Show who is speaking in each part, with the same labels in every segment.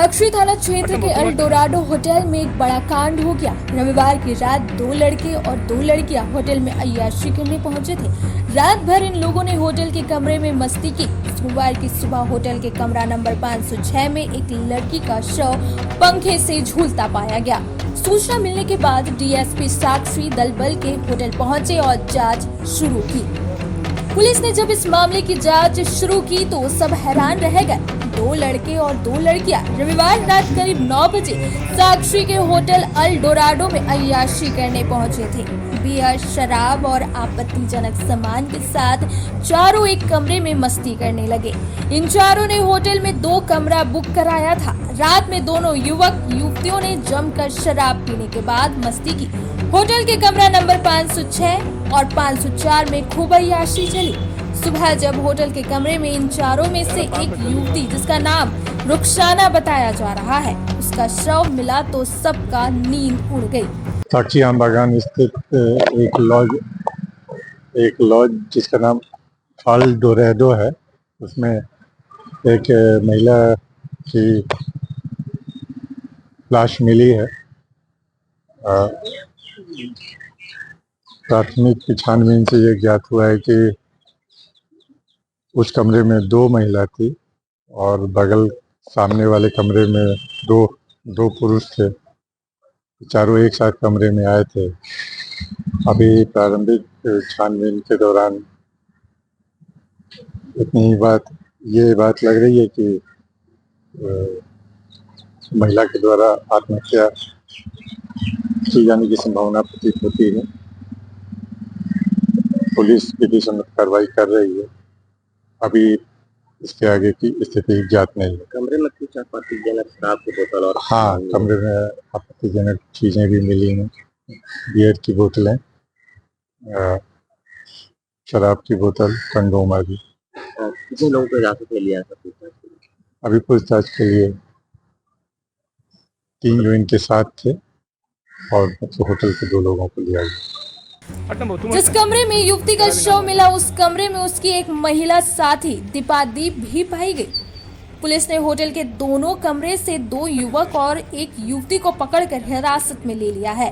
Speaker 1: साक्षी थाना क्षेत्र के एल डोराडो होटल में एक बड़ा कांड हो गया। रविवार की रात दो लड़के और दो लड़कियां होटल में अय्याशी करने पहुंचे थे। रात भर इन लोगों ने होटल के कमरे में मस्ती की। सोमवार की सुबह होटल के कमरा नंबर 506 में एक लड़की का शव पंखे से झूलता पाया गया। सूचना मिलने के बाद डीएसपी साक्षी दल बल के होटल पहुंचे और जांच शुरू की। पुलिस ने जब इस मामले की जांच शुरू की तो सब हैरान रह गए। दो लड़के और दो लड़कियां रविवार रात करीब 9 बजे साक्षी के होटल एल डोराडो में अय्याशी करने पहुंचे थे। बियर, शराब और आपत्तिजनक सामान के साथ चारों एक कमरे में मस्ती करने लगे। इन चारों ने होटल में 2 कमरा बुक कराया था। रात में दोनों युवक युवतियों ने जमकर शराब पीने के बाद मस्ती की। होटल के कमरा नंबर 506 और 504 में खूब अय्याशी चली। सुबह जब होटल के कमरे में इन चारों में से एक युवती जिसका नाम रुखसाना बताया जा रहा है, उसका शव मिला तो सबका नींद उड़ गई।
Speaker 2: साक्षी आम बागान स्थित एक लॉज जिसका नाम एल डोराडो है, उसमें एक महिला की लाश मिली है। प्राथमिक छानबीन से ये ज्ञात हुआ है कि उस कमरे में 2 महिला थी और बगल सामने वाले कमरे में दो पुरुष थे। चारों एक साथ कमरे में आए थे। अभी प्रारंभिक छानबीन के दौरान ये बात लग रही है कि महिला के द्वारा आत्महत्या की जाने की संभावना प्रतीत होती है। पुलिस विधि सम्मत कार्रवाई कर रही है। अभी इसके आगे की स्थिति ज्ञात नहीं है।
Speaker 3: कमरे में कुछ आपत्तिजनक शराब की बोतल और
Speaker 2: कमरे में आपत्तिजनक चीजें भी मिली हैं। बियर की बोतलें, शराब की बोतल, कंडोम आदि।
Speaker 3: कितने लोगों को हिरासत में लिया था?
Speaker 2: अभी पूछताछ के लिए 3 जो इनके साथ थे और होटल के 2 लोगों को लिया गया।
Speaker 1: जिस कमरे में युवती का शव मिला उस कमरे में उसकी एक महिला साथी दीपादीप भी पाई गई। पुलिस ने होटल के दोनों कमरे से 2 युवक और एक युवती को पकड़कर हिरासत में ले लिया है।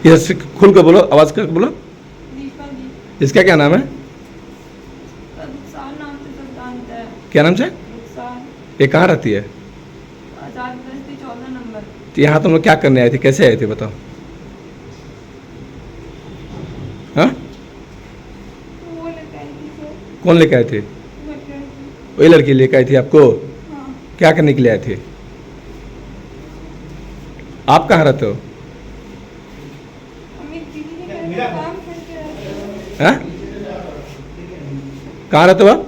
Speaker 4: ये खुल कर बोलो, आवाज कर बोलो। इसका क्या नाम है? क्या नाम से? ये कहाँ रहती है? तो यहाँ तुम लोग क्या करने आए थे, कैसे आए थे बताओ? हाँ? कौन लेके आए थे? वही लड़की लेके आई थी आपको?
Speaker 5: हाँ।
Speaker 4: क्या करने के लिए आए थे? आप कहाँ रहते हो? हाँ? कहाँ रहते हो आप?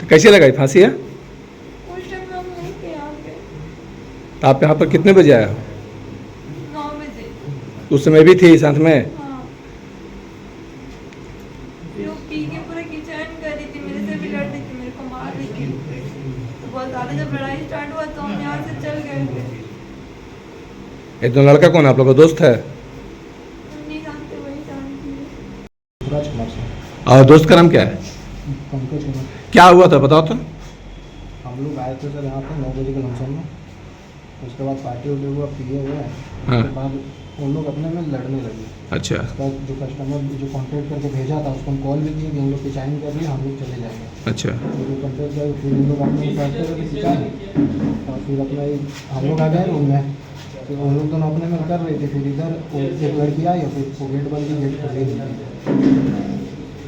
Speaker 4: तो कैसे लगाई फांसी है? तो आप यहाँ पर कितने बजे आए हो?
Speaker 5: 9 बजे।
Speaker 4: उस समय भी थी साथ में?
Speaker 5: हाँ। वो पी के पूरा किचन कर रही थी, मेरे से भी लड़ रही थी, मेरे को मार रही थी। तो बहुत ज़्यादा जब लड़ाई स्टार्ट हुआ तो हम यहाँ से चल गए थे।
Speaker 4: ये दो लड़का कौन आप लोग का दोस्त है?
Speaker 5: हम नहीं जानते, वही जानती है।
Speaker 4: और दोस्त का नाम क्या है?
Speaker 6: पंकज कुमार।
Speaker 4: क्या हुआ था बताओ तो।
Speaker 6: हम लोग आए थे सर यहाँ पे 9 बजे के लमसम में। उसके बाद पार्टी उठे हुआ पिए हुए हैं।
Speaker 4: हाँ।
Speaker 6: उसके बाद उन लोग अपने में लड़ने लगे।
Speaker 4: अच्छा।
Speaker 6: उसका जो कस्टमर जो कॉन्टेक्ट करके भेजा था उसको हम कॉल भी किए कि हम लोग पिचाइन कर लिए, हम लोग चले जाएंगे।
Speaker 4: अच्छा।
Speaker 6: तो जो कॉन्टेक्ट किया फिर उन लोग अपने करते रहे पिचाइन और फिर अपना हम लोग आ गए रूम में। तो उन लोग दोनों अपने में कर रहे थे। फिर इधर एक लड़की आई और फिर वो गेट बंद की, गेट खोल दी।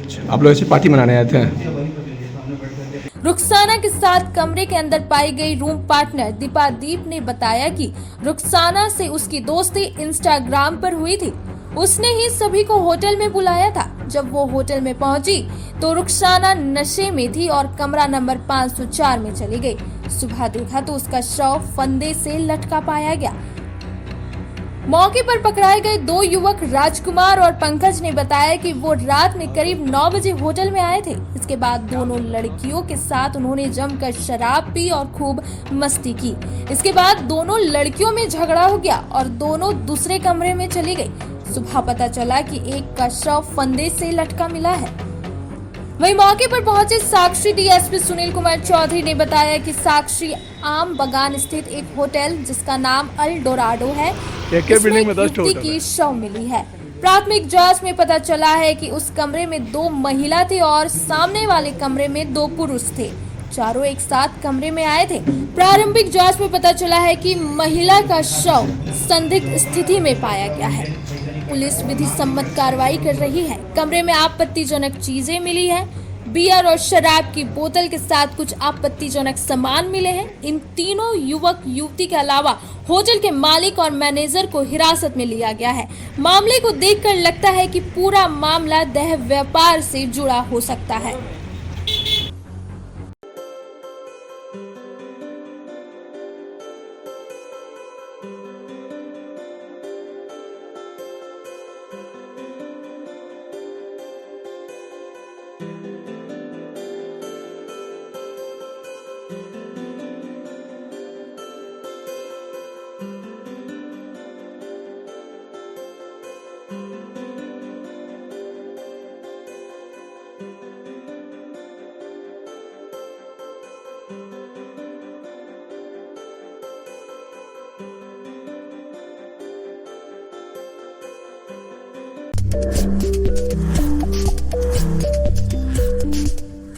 Speaker 4: अच्छा, आप लोग ऐसे पार्टी मनाने आए थे?
Speaker 1: रुखसाना के साथ कमरे के अंदर पाई गई रूम पार्टनर दीपादीप ने बताया कि रुखसाना से उसकी दोस्ती इंस्टाग्राम पर हुई थी। उसने ही सभी को होटल में बुलाया था। जब वो होटल में पहुंची तो रुखसाना नशे में थी और कमरा नंबर 504 में चली गई। सुबह देखा तो उसका शव फंदे से लटका पाया गया। मौके पर पकड़ाए गए 2 युवक राजकुमार और पंकज ने बताया कि वो रात में करीब 9 बजे होटल में आए थे। इसके बाद दोनों लड़कियों के साथ उन्होंने जमकर शराब पी और खूब मस्ती की। इसके बाद दोनों लड़कियों में झगड़ा हो गया और दोनों दूसरे कमरे में चली गई। सुबह पता चला कि एक का शव फंदे से लटका मिला है। वहीं मौके पर पहुंचे साक्षी डीएसपी सुनील कुमार चौधरी ने बताया कि साक्षी आम बगान स्थित एक होटल जिसका नाम अल डोराडो है, इसमें एक युवती की शव मिली है। प्राथमिक जांच में पता चला है कि उस कमरे में 2 महिला थी और सामने वाले कमरे में 2 पुरुष थे। चारों एक साथ कमरे में आए थे। प्रारंभिक जांच में पता चला है कि महिला का शव संदिग्ध स्थिति में पाया गया है। पुलिस विधि सम्मत कार्रवाई कर रही है। कमरे में आपत्तिजनक चीजें मिली है। बियर और शराब की बोतल के साथ कुछ आपत्तिजनक सामान मिले हैं। इन तीनों युवक युवती के अलावा होटल के मालिक और मैनेजर को हिरासत में लिया गया है। मामले को देखकर लगता है कि पूरा मामला देह व्यापार से जुड़ा हो सकता है।